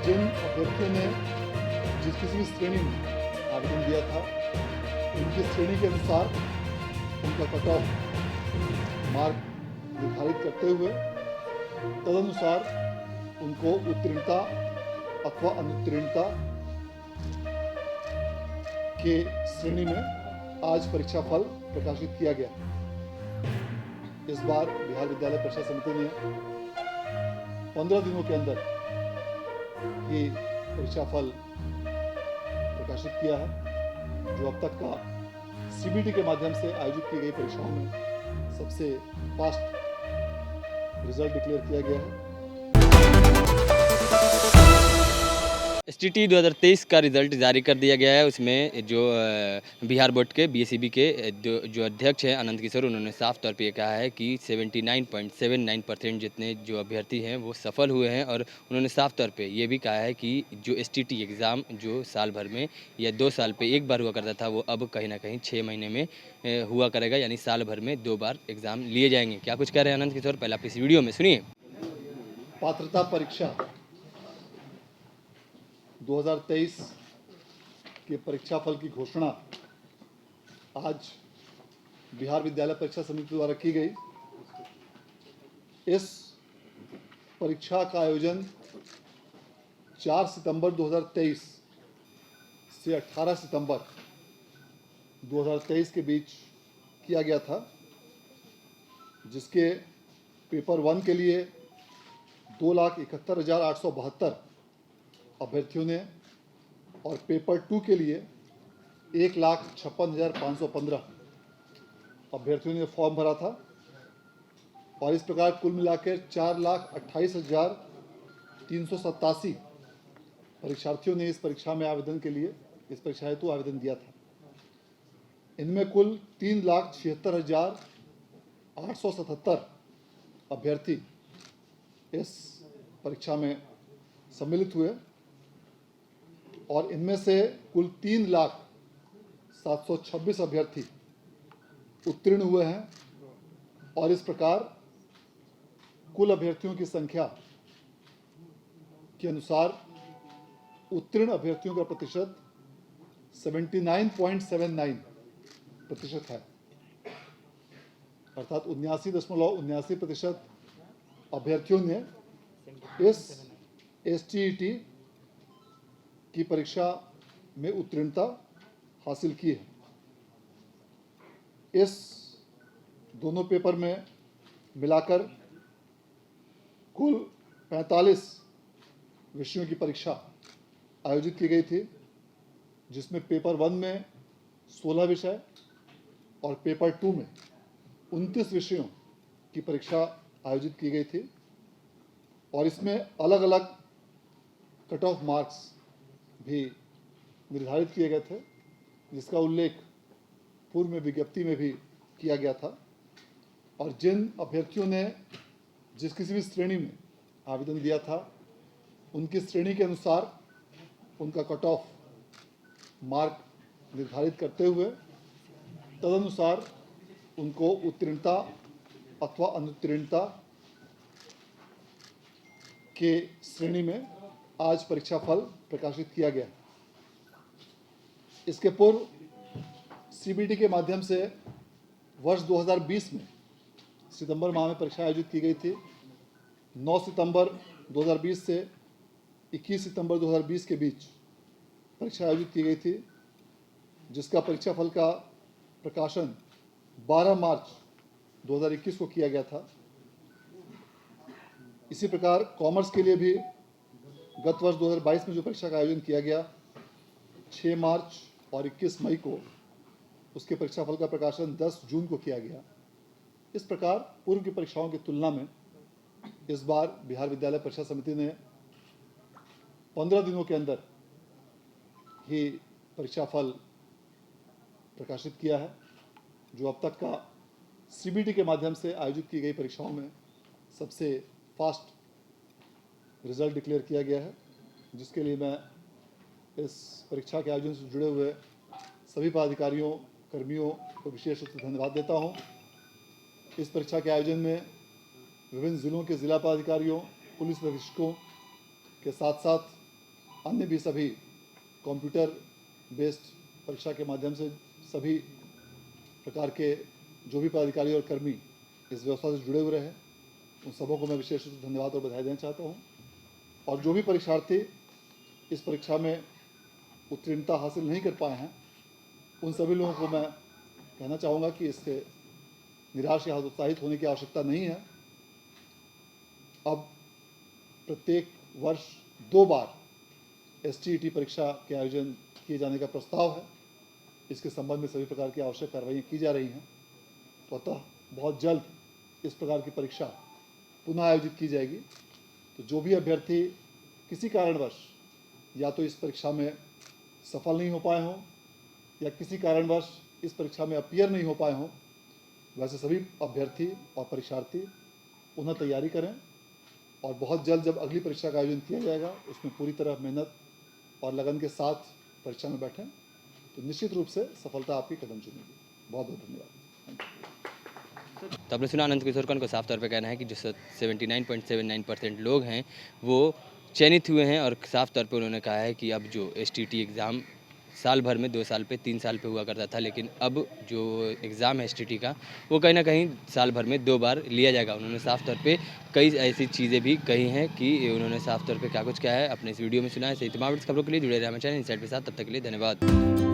जिन अभ्यर्थियों ने जिस किसी भी श्रेणी में आवेदन दिया था उनकी श्रेणी के अनुसार उनका कट ऑफ मार्क निर्धारित करते हुए तदनुसार उनको उत्तीर्णता अथवा अनुत्तीर्णता के श्रेणी में आज परीक्षा फल प्रकाशित किया गया। इस बार बिहार विद्यालय परीक्षा समिति ने 15 दिनों के अंदर ये परीक्षा फल प्रकाशित किया है, जो अब तक का सीबीटी के माध्यम से आयोजित की गई परीक्षाओं में सबसे फास्ट रिजल्ट डिक्लेयर किया गया है। एसटीटी 2023 का रिज़ल्ट जारी कर दिया गया है। उसमें जो बिहार बोर्ड के बीएसईबी के जो अध्यक्ष हैं अनंत किशोर, उन्होंने साफ तौर पे ये कहा है कि 79.79% जितने जो अभ्यर्थी हैं वो सफल हुए हैं। और उन्होंने साफ तौर पे ये भी कहा है कि जो एसटीटी एग्ज़ाम जो साल भर में या 2 साल पे एक बार हुआ करता था, वो अब कहीं ना कहीं 6 महीने में हुआ करेगा, यानी साल भर में 2 बार एग्ज़ाम लिए जाएंगे। क्या कुछ कह रहे हैं अनंत किशोर, पहले आप इस वीडियो में सुनिए। पात्रता परीक्षा 2023 के परीक्षा फल की घोषणा आज बिहार विद्यालय परीक्षा समिति द्वारा की गई। इस परीक्षा का आयोजन 4 सितंबर 2023 से 18 सितंबर 2023 के बीच किया गया था, जिसके पेपर 1 के लिए 2,71,872 अभ्यर्थियों ने और पेपर 2 के लिए 1,56,515 अभ्यर्थियों ने फॉर्म भरा था। और इस प्रकार कुल मिलाकर 4,28,387 परीक्षार्थियों ने इस परीक्षा में आवेदन के लिए इस परीक्षा हेतु आवेदन दिया था। इनमें कुल 3,76,877 अभ्यर्थी इस परीक्षा में सम्मिलित हुए और इनमें से कुल 3,07,26 अभ्यर्थी उत्तीर्ण हुए हैं। और इस प्रकार कुल अभ्यर्थियों की संख्या के अनुसार उत्तीर्ण अभ्यर्थियों का प्रतिशत 79.79% है, अर्थात 79.79% अभ्यर्थियों ने इस एसटीईटी की परीक्षा में उत्तीर्णता हासिल की है। इस दोनों पेपर में मिलाकर कुल 45 विषयों की परीक्षा आयोजित की गई थी, जिसमें पेपर 1 में 16 विषय और पेपर 2 में 29 विषयों की परीक्षा आयोजित की गई थी। और इसमें अलग अलग कट ऑफ मार्क्स भी निर्धारित किए गए थे, जिसका उल्लेख पूर्व में विज्ञप्ति में भी किया गया था। और जिन अभ्यर्थियों ने जिस किसी भी श्रेणी में आवेदन दिया था उनकी श्रेणी के अनुसार उनका कट ऑफ मार्क निर्धारित करते हुए तदनुसार उनको उत्तीर्णता अथवा अनुत्तीर्णता के श्रेणी में आज परीक्षा फल प्रकाशित किया गया। इसके पूर्व सीबीटी के माध्यम से वर्ष 2020 में सितंबर माह में परीक्षा आयोजित की गई थी। 9 सितंबर 2020 से 21 सितंबर 2020 के बीच परीक्षा आयोजित की गई थी, जिसका परीक्षा फल का प्रकाशन 12 मार्च 2021 को किया गया था। इसी प्रकार कॉमर्स के लिए भी गत वर्ष 2022 में जो परीक्षा का आयोजन किया गया 6 मार्च और 21 मई को उसके परीक्षा फल का प्रकाशन 10 जून को किया गया। इस प्रकार पूर्व की परीक्षाओं की तुलना में इस बार बिहार विद्यालय परीक्षा समिति ने 15 दिनों के अंदर ही परीक्षा फल प्रकाशित किया है, जो अब तक का सीबीटी के माध्यम से आयोजित की गई परीक्षाओं में सबसे फास्ट रिजल्ट डिक्लेयर किया गया है, जिसके लिए मैं इस परीक्षा के आयोजन से जुड़े हुए सभी पदाधिकारियों कर्मियों को विशेष रूप से धन्यवाद देता हूं। इस परीक्षा के आयोजन में विभिन्न जिलों के जिला पदाधिकारियों, पुलिस अधीक्षकों के साथ साथ अन्य भी सभी कंप्यूटर बेस्ड परीक्षा के माध्यम से सभी प्रकार के जो भी पदाधिकारी और कर्मी इस व्यवस्था से जुड़े हुए रहे, उन सबों को मैं विशेष रूप से धन्यवाद और बधाई देना चाहता हूँ। और जो भी परीक्षार्थी इस परीक्षा में उत्तीर्णता हासिल नहीं कर पाए हैं, उन सभी लोगों को मैं कहना चाहूँगा कि इससे निराश या हतोत्साहित होने की आवश्यकता नहीं है। अब प्रत्येक वर्ष 2 बार STET परीक्षा के आयोजन किए जाने का प्रस्ताव है। इसके संबंध में सभी प्रकार की आवश्यक कार्रवाइयाँ की जा रही हैं। तो अतः बहुत जल्द इस प्रकार की परीक्षा पुनः आयोजित की जाएगी। तो जो भी अभ्यर्थी किसी कारणवश या तो इस परीक्षा में सफल नहीं हो पाए हों या किसी कारणवश इस परीक्षा में अपीयर नहीं हो पाए हों, वैसे सभी अभ्यर्थी और परीक्षार्थी पुनः तैयारी करें और बहुत जल्द जब अगली परीक्षा का आयोजन किया जाएगा उसमें पूरी तरह मेहनत और लगन के साथ परीक्षा में बैठें, तो निश्चित रूप से सफलता आपकी कदम चुनेगी। बहुत बहुत धन्यवाद। तो आपने सुना अनंत किशोर का उनको साफ तौर पे कहना है कि जो 79.79% लोग हैं वो चयनित हुए हैं और साफ तौर पे उन्होंने कहा है कि अब जो STT एग्ज़ाम साल भर में 2 साल पे 3 साल पे हुआ करता था, लेकिन अब जो एग्ज़ाम है STT का वो कहीं ना कहीं साल भर में 2 बार लिया जाएगा। उन्होंने साफ तौर पे कई ऐसी चीज़ें भी कही हैं कि उन्होंने साफ तौर पे क्या कुछ कहा है अपने इस वीडियो में सुना है। सही तमाम खबरों के लिए जुड़े रहे हमारे चैनल इनसाइड के साथ। तब तक के लिए धन्यवाद।